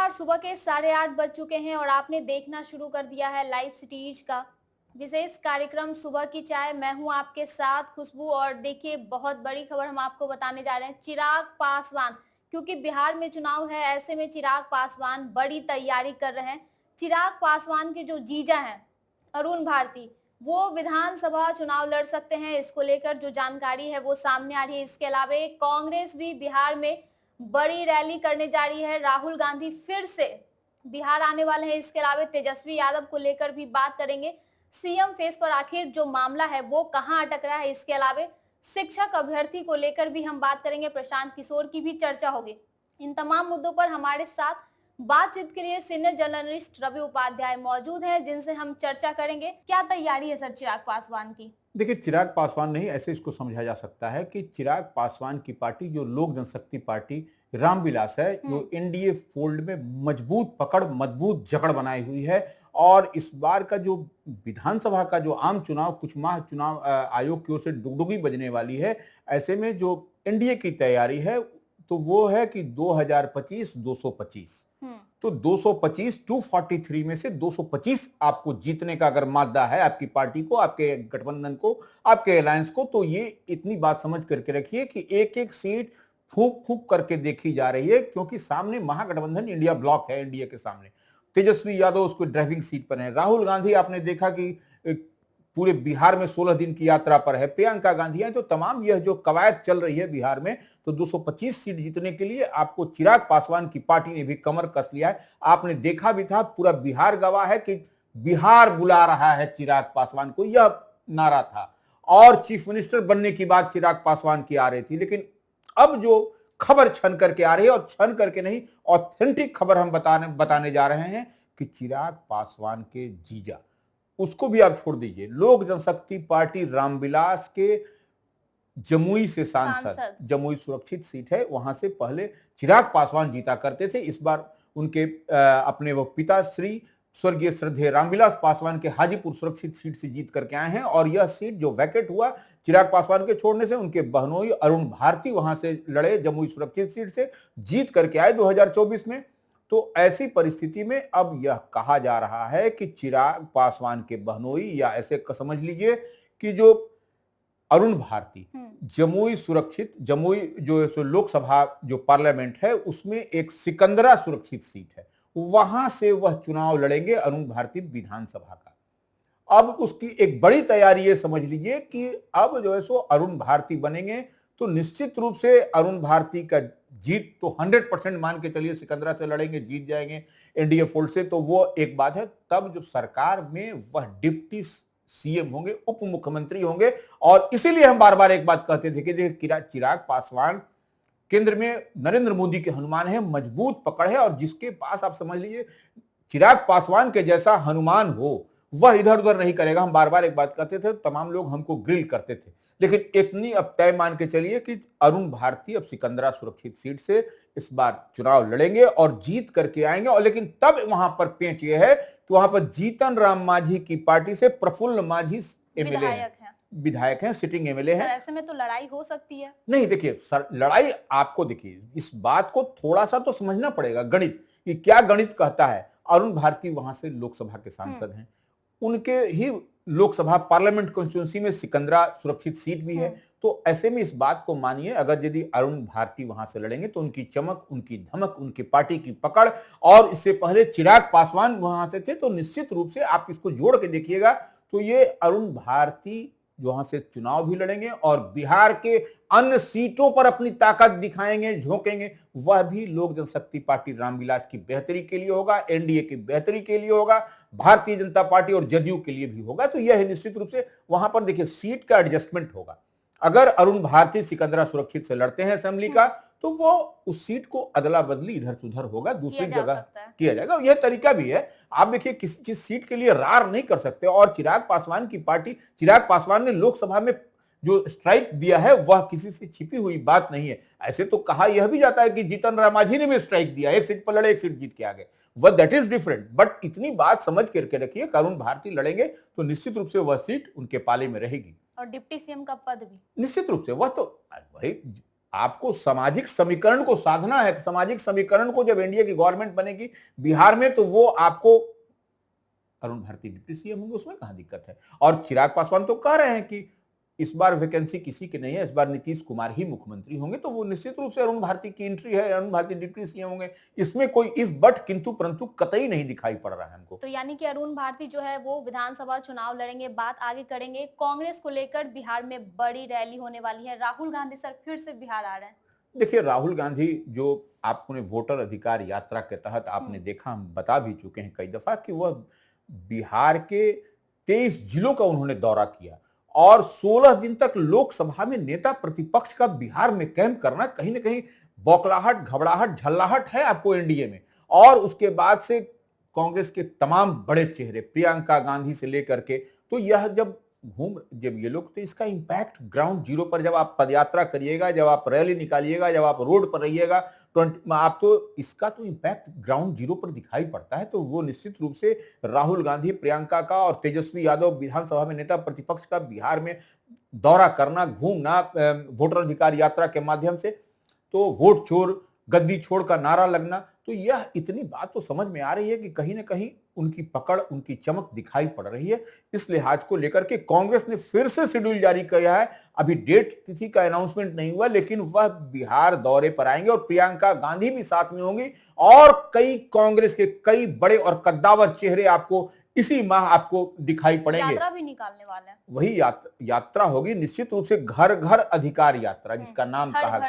नमस्कार। सुबह के 8:30 बज चुके हैं और आपने देखना शुरू कर दिया है लाइव सिटीज का विशेष कार्यक्रम सुबह की चाय। मैं हूं आपके साथ खुशबू और देखिए बहुत बड़ी खबर हम आपको बताने जा रहे हैं। चिराग पासवान, क्योंकि बिहार में चुनाव है, ऐसे में चिराग पासवान बड़ी तैयारी कर रहे हैं। चिराग पासवान के जो जीजा हैं अरुण भारती, वो विधानसभा चुनाव लड़ सकते हैं। इसको लेकर जो जानकारी है वो सामने आ रही है। इसके अलावा कांग्रेस भी बिहार में बड़ी रैली करने जा रही है। राहुल गांधी फिर से बिहार आने वाले हैं। इसके अलावा तेजस्वी यादव को लेकर भी बात करेंगे। सीएम फेस पर आखिर जो मामला है वो कहां अटक रहा है। इसके अलावा शिक्षक अभ्यर्थी को लेकर भी हम बात करेंगे। प्रशांत किशोर की भी चर्चा होगी। इन तमाम मुद्दों पर हमारे साथ बातचीत के लिए सीनियर जर्नलिस्ट रवि उपाध्याय मौजूद हैं, जिनसे हम चर्चा करेंगे। क्या तैयारी है सर चिराग पासवान की? देखिए, चिराग पासवान नहीं, ऐसे इसको समझा जा सकता है कि चिराग पासवान की पार्टी जो लोक जनशक्ति पार्टी रामविलास है, जो एनडीए फोल्ड में मजबूत पकड़, मजबूत जकड़ बनाई हुई है। और इस बार का जो विधानसभा का जो आम चुनाव कुछ माह चुनाव आयोग की ओर से डुगडुगी बजने वाली है। ऐसे में जो एनडीए की तैयारी है तो वो है कि 2025 225, तो 225 243 में से 225 आपको जीतने का अगर मादा है आपकी पार्टी को, आपके गठबंधन को, आपके अलायंस को, तो ये इतनी बात समझ करके रखिए कि एक एक सीट फूंक फूंक करके देखी जा रही है, क्योंकि सामने महागठबंधन इंडिया ब्लॉक है। इंडिया के सामने तेजस्वी यादव उसको ड्राइविंग सीट पर है। राहुल गांधी आपने देखा कि पूरे बिहार में 16 दिन की यात्रा पर है। प्रियंका गांधी है। तो तमाम यह जो कवायद चल रही है बिहार में, तो 225 सीट जीतने के लिए आपको चिराग पासवान की पार्टी ने भी कमर कस लिया है। आपने देखा भी था, पूरा बिहार गवाह है कि बिहार बुला रहा है चिराग पासवान को, यह नारा था। और चीफ मिनिस्टर बनने की बात चिराग पासवान की आ रही थी। लेकिन अब जो खबर छन करके आ रही है, और छन करके नहीं, ऑथेंटिक खबर हम बताने जा रहे हैं कि चिराग पासवान के जीजा, उसको भी आप छोड़ दीजिए, लोक जनशक्ति पार्टी रामविलास के जमुई से सांसद, जमुई सुरक्षित सीट है, वहां से पहले चिराग पासवान जीता करते थे। इस बार उनके अपने वो पिता श्री स्वर्गीय श्रद्धेय रामविलास पासवान के हाजीपुर सुरक्षित सीट से जीत करके आए हैं। और यह सीट जो वैकेट हुआ चिराग पासवान के छोड़ने से, उनके बहनोई अरुण भारती वहां से लड़े, जमुई सुरक्षित सीट से जीत करके आए 2024 में। तो ऐसी परिस्थिति में अब यह कहा जा रहा है कि चिराग पासवान के बहनोई, या ऐसे समझ लीजिए कि जो अरुण भारती, जमुई सुरक्षित, जमुई जो लोकसभा जो पार्लियामेंट है उसमें एक सिकंदरा सुरक्षित सीट है, वहां से वह चुनाव लड़ेंगे अरुण भारती विधानसभा का। अब उसकी एक बड़ी तैयारी ये समझ लीजिए कि अब जो है सो अरुण भारती बनेंगे, तो निश्चित रूप से अरुण भारती का जीत तो 100% मान के चलिए, सिकंदरा से लड़ेंगे, जीत जाएंगे एनडीए फोल्ड से, तो वो एक बात है। तब जो सरकार में वह डिप्टी सीएम होंगे, उप मुख्यमंत्री होंगे। और इसीलिए हम बार बार एक बात कहते थे कि देखिए, चिराग पासवान केंद्र में नरेंद्र मोदी के हनुमान है, मजबूत पकड़ है। और जिसके पास आप समझ लीजिए चिराग पासवान के जैसा हनुमान हो, वह इधर उधर नहीं करेगा। हम बार बार एक बात कहते थे, तमाम लोग हमको ग्रिल करते थे, लेकिन इतनी अब तय मान के चलिए कि अरुण भारती अब सिकंदरा सुरक्षित सीट से इस बार चुनाव लड़ेंगे और जीत करके आएंगे। और लेकिन तब वहां पर पेंच ये है कि वहां पर जीतन राम मांझी की पार्टी से प्रफुल्ल मांझी एमएलए हैं, विधायक हैं, सिटिंग एमएलए हैं। ऐसे में तो लड़ाई हो सकती है। नहीं, देखिए सर, लड़ाई आपको, देखिए इस बात को थोड़ा सा तो समझना पड़ेगा, गणित, कि क्या गणित कहता है। अरुण भारती वहां से लोकसभा के सांसद हैं, उनके ही लोकसभा पार्लियामेंट कॉन्स्टिट्यूंसी में सिकंदरा सुरक्षित सीट भी है। तो ऐसे में इस बात को मानिए, अगर यदि अरुण भारती वहां से लड़ेंगे तो उनकी चमक, उनकी धमक, उनकी पार्टी की पकड़, और इससे पहले चिराग पासवान वहां से थे, तो निश्चित रूप से आप इसको जोड़ के देखिएगा तो ये अरुण भारती वहां से चुनाव भी लड़ेंगे और बिहार के अन्य सीटों पर अपनी ताकत दिखाएंगे, झोंकेंगे। वह भी लोक जनशक्ति पार्टी रामविलास की बेहतरी के लिए होगा, एनडीए की बेहतरी के लिए होगा, भारतीय जनता पार्टी और जदयू के लिए भी होगा। तो यह निश्चित रूप से वहां पर देखिए सीट का एडजस्टमेंट होगा। अगर अरुण भारती सिकंदरा सुरक्षित से लड़ते हैं असेंबली का, तो वो उस सीट को अदला बदली इधर से उधर होगा, दूसरी जगह किया जाएगा। यह तरीका भी है। आप देखिए, किसी चीज सीट के लिए रार नहीं कर सकते। और चिराग पासवान की पार्टी, चिराग पासवान ने लोकसभा में जो स्ट्राइक दिया है वह किसी से छिपी हुई बात नहीं है। ऐसे तो कहा यह भी जाता है कि जीतन राम मांझी ने भी स्ट्राइक दिया, एक सीट पर लड़े, एक सीट जीत के आ गए, वह दैट इज डिफरेंट। बट इतनी बात समझ करके रखिए, अरुण भारती लड़ेंगे तो निश्चित रूप से वह सीट उनके पाले में रहेगी। और डिप्टी सीएम का पद भी निश्चित रूप से वह तो भाई, आपको सामाजिक समीकरण को साधना है। सामाजिक समीकरण को जब एनडीए की गवर्नमेंट बनेगी बिहार में, तो वो आपको अरुण भारती डिप्टी सीएम होंगे, उसमें कहां दिक्कत है। और चिराग पासवान तो कह रहे हैं कि इस बार वैकेंसी किसी की नहीं है, इस बार नीतीश कुमार ही मुख्यमंत्री होंगे, तो वो निश्चित रूप से अरुण भारती की एंट्री है, अरुण भारती डिप्टी सीएम होंगे। इसमें कोई इफ बट किंतु परंतु कतई नहीं दिखाई पड़ रहा है हमको। तो यानी कि अरुण भारती जो है वो विधानसभा चुनाव लड़ेंगे, बात आगे करेंगे। कांग्रेस को लेकर बिहार में बड़ी रैली होने वाली है, राहुल गांधी सर फिर से बिहार आ रहे हैं। देखिए, राहुल गांधी जो आपने वोटर अधिकार यात्रा के तहत आपने देखा, हम बता भी चुके हैं कई दफा कि वह बिहार के 23 जिलों का उन्होंने दौरा किया और 16 दिन तक लोकसभा में नेता प्रतिपक्ष का बिहार में कैंप करना कहीं ना कहीं बौखलाहट, घबराहट, झल्लाहट है आपको एनडीए में। और उसके बाद से कांग्रेस के तमाम बड़े चेहरे, प्रियंका गांधी से लेकर के, तो यह जब ये लोग, तो इसका इंपैक्ट ग्राउंड जीरो पर, जब आप पदयात्रा करिएगा, जब आप रैली निकालिएगा, जब आप रोड पर रहिएगा, तो आप तो इसका तो इंपैक्ट ग्राउंड जीरो पर दिखाई पड़ता है। तो वो निश्चित रूप से राहुल गांधी, प्रियंका का और तेजस्वी यादव विधानसभा में नेता प्रतिपक्ष का बिहार में दौरा करना, घूमना, वोटर अधिकार यात्रा के माध्यम से, तो वोट चोर गद्दी छोड़ का नारा लगना, तो यह इतनी बात तो समझ में आ रही है कि कहीं ना कहीं उनकी पकड़, उनकी चमक दिखाई पड़ रही है। इस लिहाज को लेकर के कांग्रेस ने फिर से शेड्यूल जारी किया है। अभी डेट तिथि का अनाउंसमेंट नहीं हुआ, लेकिन वह बिहार दौरे पर आएंगे और प्रियंका गांधी भी साथ में होंगी और कई कांग्रेस के कई बड़े और कद्दावर चेहरे आपको इसी माह आपको दिखाई पड़ेंगे। यात्रा भी निकालने वाले हैं। वही यात्रा होगी निश्चित रूप से, घर घर अधिकार यात्रा जिसका नाम कहा,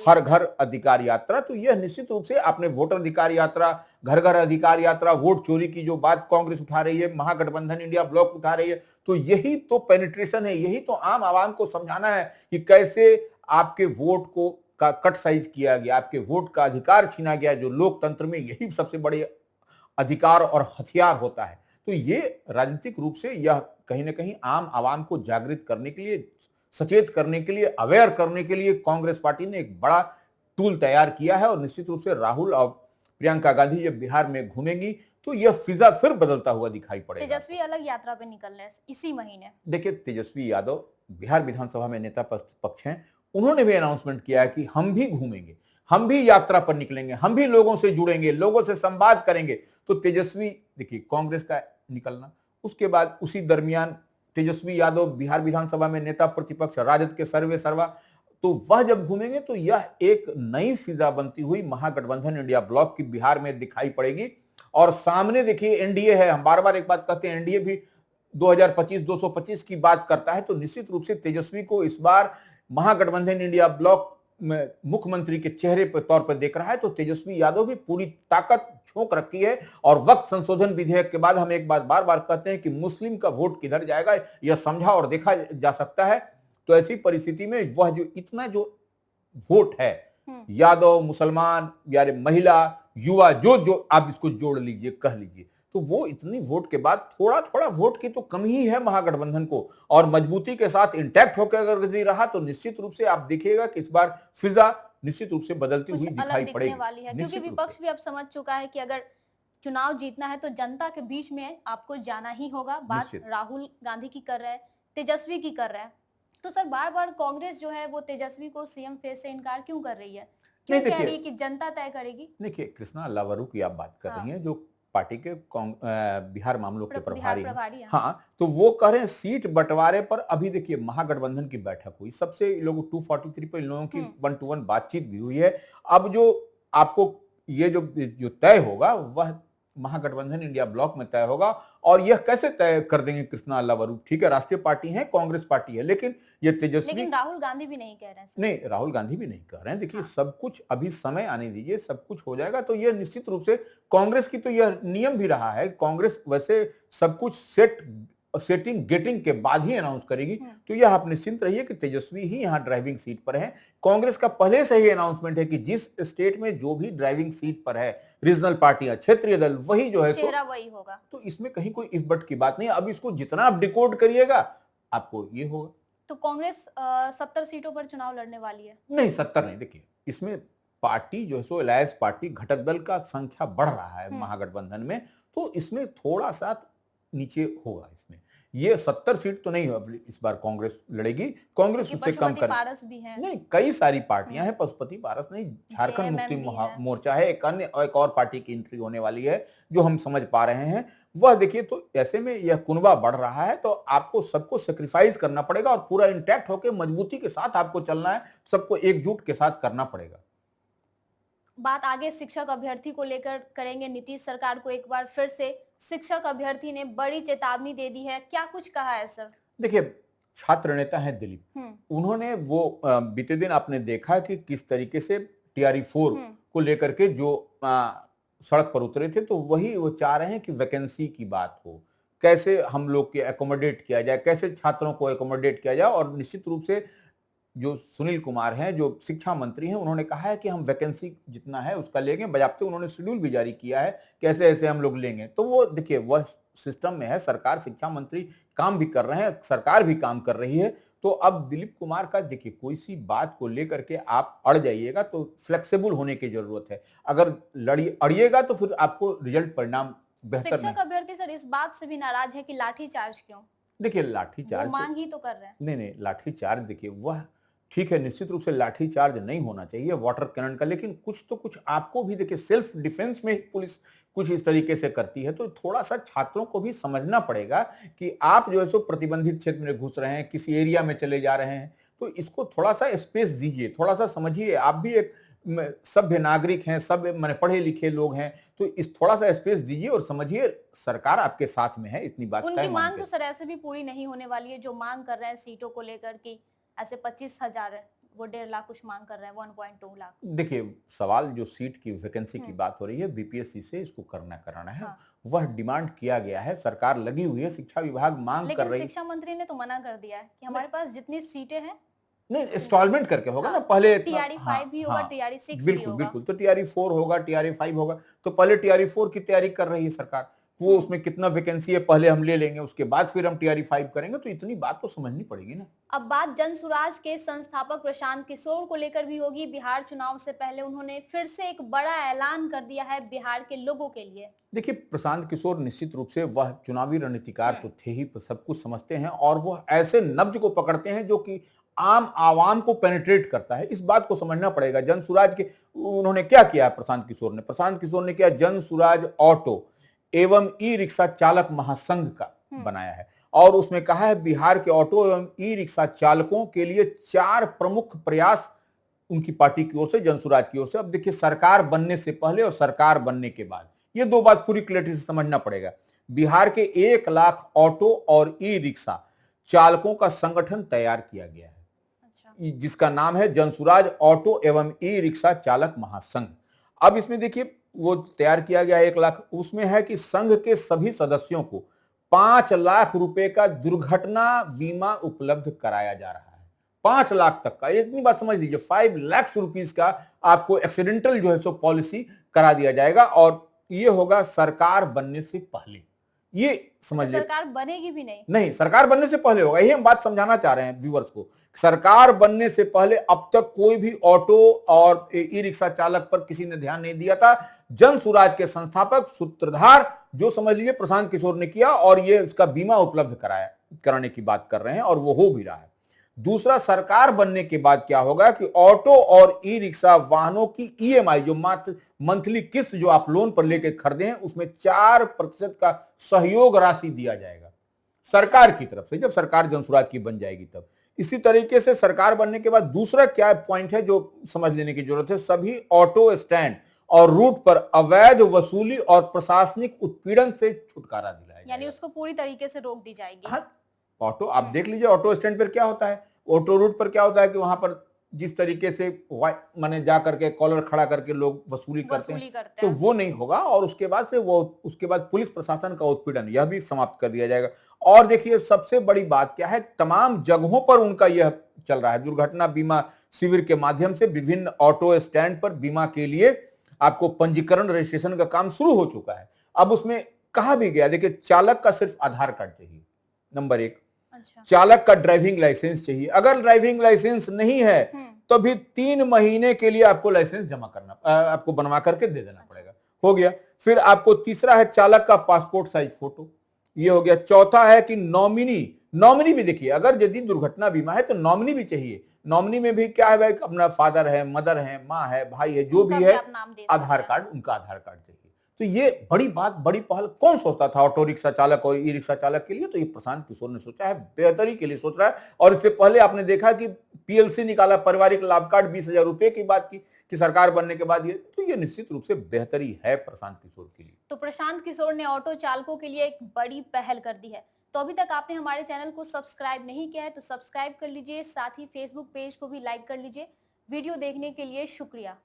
हर घर अधिकार यात्रा। तो यह निश्चित रूप से आपने वोटर अधिकार यात्रा, घर घर अधिकार यात्रा, वोट चोरी की जो बात कांग्रेस उठा रही है, महागठबंधन इंडिया ब्लॉक उठा रही है, तो यही तो पेनिट्रेशन है, यही तो आम आवाम को समझाना है कि कैसे आपके वोट को का कट साइज किया गया, आपके वोट का अधिकार छीना गया, जो लोकतंत्र में यही सबसे बड़े अधिकार और हथियार होता है। तो ये राजनीतिक रूप से यह कहीं ना कहीं आम आवाम को जागृत करने के लिए, सचेत करने के लिए, अवेयर करने के लिए कांग्रेस पार्टी ने एक बड़ा टूल तैयार किया है। और निश्चित रूप से राहुल और प्रियंका गांधी जब बिहार में घूमेंगी तो यह फिजा फिर बदलता हुआ दिखाई पड़ेगा। तेजस्वी अलग यात्रा पे निकल रहे हैं इसी महीने। देखिए, तेजस्वी यादव बिहार विधानसभा में नेता पक्ष हैं, उन्होंने भी अनाउंसमेंट किया है कि हम भी घूमेंगे, हम भी यात्रा पर निकलेंगे, हम भी लोगों से जुड़ेंगे, लोगों से संवाद करेंगे। तो तेजस्वी, देखिए कांग्रेस का निकलना, उसके बाद उसी दरमियान तेजस्वी यादव बिहार विधानसभा में नेता प्रतिपक्ष, राजद के सर्वे सर्वा, तो वह जब घूमेंगे तो यह एक नई फिजा बनती हुई महागठबंधन इंडिया ब्लॉक की बिहार में दिखाई पड़ेगी। और सामने देखिए एनडीए है, हम बार बार एक बात कहते हैं, एनडीए भी 2025 225 की बात करता है। तो निश्चित रूप से तेजस्वी को इस बार महागठबंधन इंडिया ब्लॉक में मुख्यमंत्री के चेहरे पर तौर पर देख रहा है। तो तेजस्वी यादव भी पूरी ताकत झोंक रखी है। और वक्त संशोधन विधेयक के बाद हम एक बात बार बार कहते हैं कि मुस्लिम का वोट किधर जाएगा यह समझा और देखा जा सकता है। तो ऐसी परिस्थिति में वह जो इतना जो वोट है, यादव, मुसलमान, यार महिला, युवा, जो आप इसको जोड़ लीजिए, कह लीजिए, तो वो इतनी वोट के बाद थोड़ा थोड़ा वोट की तो कमी ही है महागठबंधन को। और मजबूती के साथ इंटैक्ट होकर अगर रहा तो निश्चित रूप से आप देखिएगा कि इस बार फिजा निश्चित रूप से बदलती हुई दिखाई पड़ेगी वाली है, क्योंकि विपक्ष भी अब समझ चुका है कि अगर चुनाव जीतना है तो जनता के बीच में आपको जाना ही होगा। बात राहुल गांधी की कर रहे हैं, तेजस्वी की कर रहे हैं। तो सर बार बार कांग्रेस जो है वो तेजस्वी को सीएम फेस से इनकार क्यों कर रही है? क्यों कह रही है कि जनता तय करेगी? देखिए, कृष्णा अल्लावरू की आप बात कर रही हैं, जो पार्टी के बिहार मामलों के प्रभारी हैं। हाँ, तो वो कह रहे हैं सीट बंटवारे पर। अभी देखिए महागठबंधन की बैठक हुई, सबसे लोगों 243 पर इन लोगों की 1-to-1 बातचीत भी हुई है। अब जो आपको ये जो तय होगा वह महागठबंधन इंडिया ब्लॉक में तय होगा। और यह कैसे तय कर देंगे कृष्णा अल्लावरू? ठीक है, राष्ट्रीय पार्टी है, कांग्रेस पार्टी है, लेकिन ये तेजस्वी, लेकिन राहुल गांधी भी नहीं कह रहे हैं। नहीं, राहुल गांधी भी नहीं कह रहे हैं। देखिए सब कुछ अभी समय आने दीजिए, सब कुछ हो जाएगा। तो यह निश्चित रूप से कांग्रेस की तो यह नियम भी रहा है, कांग्रेस वैसे सब कुछ सेटिंग गेटिंग के बाद ही अनाउंस करेगी। तो यह आप निश्चिंत रहिए कि तेजस्वी ही यहाँ ड्राइविंग सीट पर है। कांग्रेस का पहले से ही अनाउंसमेंट है कि जिस स्टेट में जो भी ड्राइविंग सीट पर है, रीजनल पार्टियां, क्षेत्रीय दल, वही जो है चेहरा वही होगा। तो इसमें कहीं कोई इफ बट की बात नहीं। अब इसको जितना आप डिकोड करिएगा आपको ये होगा। तो कांग्रेस 70 सीटों पर चुनाव लड़ने वाली है? नहीं, 70 नहीं। देखिए इसमें पार्टी जो है सो अलायंस पार्टी, घटक दल का संख्या बढ़ रहा है महागठबंधन में, तो इसमें थोड़ा सा नीचे होगा इसमें। ये 70 सीट तो नहीं है, अब इस बार कांग्रेस लड़ेगी, कांग्रेस उससे कम पशुपति कर, पारस भी है। नहीं कई सारी पार्टियां हैं, पशुपति पारस नहीं, झारखंड मुक्ति जेएमएम भी है। मोर्चा है, एक और पार्टी की एंट्री होने वाली है जो हम समझ पा रहे हैं वह देखिए। तो ऐसे में यह कुनबा बढ़ रहा है, तो आपको सबको सेक्रीफाइस करना पड़ेगा और पूरा इंटैक्ट होकर मजबूती के साथ आपको चलना है, सबको एकजुट के साथ करना पड़ेगा। बात आगे शिक्षक अभ्यर्थी को लेकर करेंगे। नीतीश सरकार को एक बार फिर से शिक्षक अभ्यर्थी ने बड़ी चेतावनी दे दी है, क्या कुछ कहा है सर? देखिए, छात्र नेता हैं दिलीप, उन्होंने वो बीते दिन आपने देखा कि किस तरीके से टीआरई 4 को लेकर के जो सड़क पर उतरे थे, तो वही वो चाह रहे हैं कि वैकेंसी की बात हो, कैसे हम लोग के एकोमोडेट किया जाए, कैसे छात्रों को एकोमोडेट किया जाए। और निश्चित रूप से जो सुनील कुमार हैं, जो शिक्षा मंत्री हैं, उन्होंने कहा है कि हम वैकेंसी जितना है उसका लेंगे, बजाबते उन्होंने शेड्यूल भी जारी किया है कैसे ऐसे हम लोग लेंगे। तो वो देखिए, वह सिस्टम में है, सरकार, शिक्षा मंत्री काम भी कर रहे हैं, सरकार भी काम कर रही है। तो अब दिलीप कुमार का देखिए, कोई सी बात को लेकर के आप अड़ जाइएगा तो फ्लेक्सिबल होने की जरूरत है। अगर अड़िएगा तो फिर आपको रिजल्ट परिणाम बेहतर नहीं। शिक्षक अभ्यर्थी सर इस बात से भी नाराज है कि लाठीचार्ज क्यों? देखिए, लाठीचार्ज वो मांग ही तो कर रहे हैं। नहीं, लाठीचार्ज देखिए वह ठीक है, निश्चित रूप से लाठीचार्ज नहीं होना चाहिए वाटर कैनन का, लेकिन कुछ तो कुछ आपको भी देखिए, सेल्फ डिफेंस में पुलिस कुछ इस तरीके से करती है, तो थोड़ा सा छात्रों को भी समझना पड़ेगा कि आप जो है सो प्रतिबंधित क्षेत्र में घुस रहे हैं, किसी एरिया में चले जा रहे हैं, तो इसको थोड़ा सा स्पेस दीजिए, थोड़ा सा समझिए। आप भी एक सभ्य नागरिक हैं, सब माने पढ़े लिखे लोग हैं, तो इस थोड़ा सा स्पेस दीजिए और समझिए सरकार आपके साथ में है, इतनी बात उनकी तय मांग मानते तो सर ऐसे भी पूरी नहीं होने वाली है, जो मांग कर रहे हैं सीटों को लेकर कि ऐसे 25,000 है, वो 1.5 लाख कुछ मांग कर रहे हैं, 1.2 लाख। देखिए, सवाल जो सीट की वैकेंसी की बात हो रही है, बीपीएससी से इसको कराना है। हाँ। वह डिमांड किया गया है, सरकार लगी हुई है, शिक्षा विभाग मांग कर लेकिन रही। शिक्षा मंत्री ने तो मना कर दिया है कि हमारे पास जितनी सीटें हैं, नहीं, इंस्टॉलमेंट करके होगा हाँ, ना, पहले इतना, टीआरई हाँ 5 भी होगा, हाँ, टीआरई 6 भी बिल्कुल होगा। बिल्कुल, तो टीआरई 4 होगा, टीआरई 5 होगा, तो पहले टीआरई 4 की तैयारी कर रही है सरकार, वो उसमें कितना वैकेंसी है पहले हम ले लेंगे, उसके बाद फिर हम टीआरई 5 करेंगे, तो इतनी बात तो समझनी पड़ेगी ना। अब बात जनसुराज के संस्थापक प्रशांत किशोर को लेकर भी होगी। बिहार चुनाव से पहले उन्होंने फिर से एक बड़ा ऐलान कर दिया है बिहार के लोगों के लिए। देखिए, प्रशांत किशोर निश्चित रूप से वह चुनावी रणनीतिकार तो थे ही, सब कुछ समझते हैं और वह ऐसे नब्ज को पकड़ते हैं जो कि आम आवाम को पेनिट्रेट करता है। इस बात को समझना पड़ेगा। जनसुराज के उन्होंने क्या किया, प्रशांत किशोर ने किया जनसुराज ऑटो एवं ई रिक्शा चालक महासंघ का बनाया है, और उसमें कहा है बिहार के ऑटो एवं ई रिक्शा चालकों के लिए 4 प्रमुख प्रयास उनकी पार्टी की ओर से, जनसुराज की ओर से। अब देखिए, सरकार बनने से पहले और सरकार बनने के बाद, ये दो बात पूरी क्लैरिटी से समझना पड़ेगा। बिहार के 1 लाख ऑटो और ई रिक्शा चालकों का संगठन तैयार किया गया है, जिसका नाम है जनसुराज ऑटो एवं ई रिक्शा चालक महासंघ। अब इसमें देखिए, वो तैयार किया गया 1 लाख, उसमें है कि संघ के सभी सदस्यों को 5 लाख रुपए का दुर्घटना बीमा उपलब्ध कराया जा रहा है। 5 लाख तक का, इतनी बात समझ लीजिए, 5 लाख रुपीस का आपको एक्सीडेंटल जो है सो पॉलिसी करा दिया जाएगा, और ये होगा सरकार बनने से पहले। ये समझ ले, सरकार बनेगी भी नहीं, नहीं, सरकार बनने से पहले होगा, यही हम बात समझाना चाह रहे हैं व्यूअर्स को। सरकार बनने से पहले अब तक कोई भी ऑटो और ई रिक्शा चालक पर किसी ने ध्यान नहीं दिया था। जनसुराज के संस्थापक सूत्रधार जो समझ लीजिए प्रशांत किशोर ने किया, और ये उसका बीमा उपलब्ध कराने की बात कर रहे हैं, और वो हो भी रहा है। दूसरा, सरकार बनने के बाद क्या होगा कि ऑटो और ई रिक्शा वाहनों की ईएमआई, जो मंथली किस्त जो आप लोन पर लेके खरीदे हैं, उसमें 4% का सहयोग राशि दिया जाएगा सरकार की तरफ से, जब सरकार जनसुराज की बन जाएगी तब। इसी तरीके से सरकार बनने के बाद दूसरा क्या पॉइंट है जो समझ लेने की जरूरत है, सभी ऑटो स्टैंड और रूट पर अवैध वसूली और प्रशासनिक उत्पीड़न से छुटकारा दिलाया जाएगा। यानी उसको पूरी तरीके से रोक दी जाएगी। हाँ, ऑटो आप देख लीजिए, ऑटो स्टैंड पर क्या होता है, ऑटो रूट पर क्या होता है कि वहां पर जिस तरीके से माने जा करके कॉलर खड़ा करके लोग वसूली करते हैं, तो वो नहीं होगा, और उसके बाद पुलिस प्रशासन का उत्पीड़न यह भी समाप्त कर दिया जाएगा। और देखिए, सबसे बड़ी बात क्या है, तमाम जगहों पर उनका यह चल रहा है, दुर्घटना बीमा शिविर के माध्यम से विभिन्न ऑटो स्टैंड पर बीमा के लिए आपको पंजीकरण रजिस्ट्रेशन का काम शुरू हो चुका है। अब उसमें कहा भी गया, देखिए, चालक का सिर्फ आधार कार्ड चाहिए, नंबर 1। अच्छा। चालक का ड्राइविंग लाइसेंस चाहिए, अगर ड्राइविंग लाइसेंस नहीं है तो भी 3 महीने के लिए आपको लाइसेंस जमा करना, आपको बनवा करके दे देना पड़ेगा, हो गया। फिर आपको तीसरा है चालक का पासपोर्ट साइज फोटो, ये हो गया। चौथा है कि नॉमिनी भी देखिए, अगर यदि दुर्घटना बीमा है तो नॉमिनी भी चाहिए। नॉमिनी में भी क्या है भाई, अपना फादर है, मदर है, माँ है, भाई है, जो उनका भी भी है, आप नाम दे सकते आधार हैं। कार्ड, उनका आधार कार्ड चाहिए। तो ये बड़ी बात, बड़ी पहल कौन सोचता था ऑटो रिक्शा चालक और ई रिक्शा चालक के लिए? तो ये प्रशांत किशोर ने सोचा है, बेहतरी के लिए सोच रहा है। और इससे पहले आपने देखा कि पीएलसी निकाला, पारिवारिक लाभ कार्ड, 20,000 रुपए की बात की कि सरकार बनने के बाद ये निश्चित रूप से बेहतरी है प्रशांत किशोर के लिए। तो प्रशांत किशोर ने ऑटो चालकों के लिए एक बड़ी पहल कर दी है। तो अभी तक आपने हमारे चैनल को सब्सक्राइब नहीं किया है तो सब्सक्राइब कर लीजिए, साथ ही फेसबुक पेज को भी लाइक कर लीजिए। वीडियो देखने के लिए शुक्रिया।